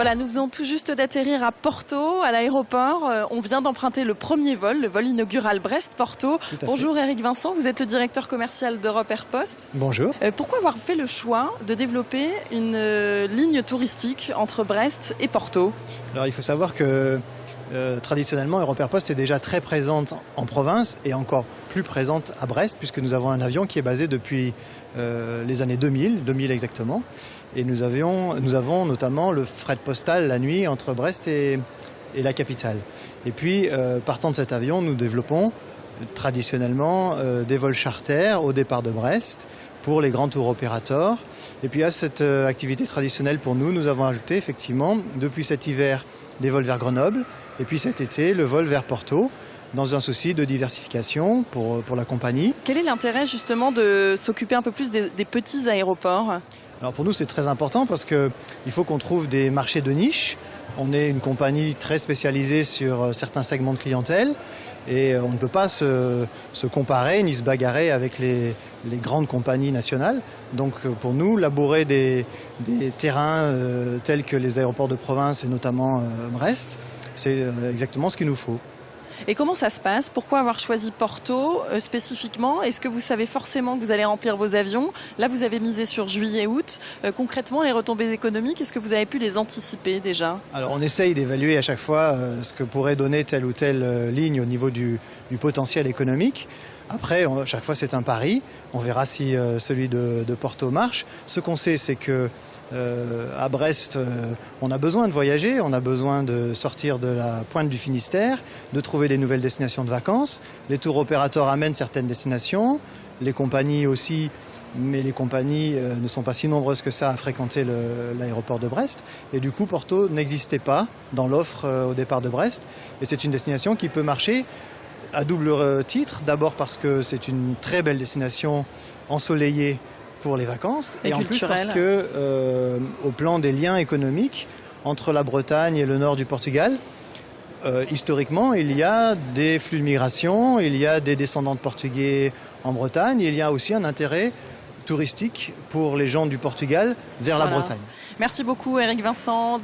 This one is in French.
Voilà, nous venons tout juste d'atterrir à Porto, à l'aéroport. On vient d'emprunter le premier vol, le vol inaugural Brest-Porto. Bonjour Eric Vincent, vous êtes le directeur commercial d'Europe Air Post. Bonjour. Pourquoi avoir fait le choix de développer une ligne touristique entre Brest et Porto? Alors il faut savoir que traditionnellement, Europe Air Post est déjà très présente en province et encore plus présente à Brest, puisque nous avons un avion qui est basé depuis les années 2000 exactement. Et nous avons notamment le fret postal la nuit entre Brest et la capitale. Et puis, partant de cet avion, nous développons traditionnellement des vols charters au départ de Brest pour les grands tours opérateurs. Et puis à cette activité traditionnelle pour nous, nous avons ajouté effectivement, depuis cet hiver, des vols vers Grenoble, et puis cet été, le vol vers Porto, dans un souci de diversification pour la compagnie. Quel est l'intérêt justement de s'occuper un peu plus des petits aéroports ? Alors pour nous, c'est très important parce qu'il faut qu'on trouve des marchés de niche. On est une compagnie très spécialisée sur certains segments de clientèle et on ne peut pas se comparer ni se bagarrer avec les grandes compagnies nationales. Donc pour nous, labourer des terrains tels que les aéroports de province et notamment Brest, c'est exactement ce qu'il nous faut. Et comment ça se passe? Pourquoi avoir choisi Porto spécifiquement? Est-ce que vous savez forcément que vous allez remplir vos avions? Là, vous avez misé sur juillet-août. Concrètement, les retombées économiques, est-ce que vous avez pu les anticiper déjà? Alors, on essaye d'évaluer à chaque fois ce que pourrait donner telle ou telle ligne au niveau du potentiel économique. Après, chaque fois, c'est un pari. On verra si celui de Porto marche. Ce qu'on sait, c'est que à Brest, on a besoin de voyager, on a besoin de sortir de la pointe du Finistère, de trouver des nouvelles destinations de vacances. Les tours opérateurs amènent certaines destinations, les compagnies aussi, mais les compagnies ne sont pas si nombreuses que ça à fréquenter l'aéroport de Brest. Et du coup, Porto n'existait pas dans l'offre au départ de Brest. Et c'est une destination qui peut marcher à double titre. D'abord parce que c'est une très belle destination ensoleillée pour les vacances et en plus parce que au plan des liens économiques entre la Bretagne et le nord du Portugal, historiquement il y a des flux de migration, il y a des descendants de Portugais en Bretagne, il y a aussi un intérêt touristique pour les gens du Portugal vers la Bretagne. Merci beaucoup Eric Vincent.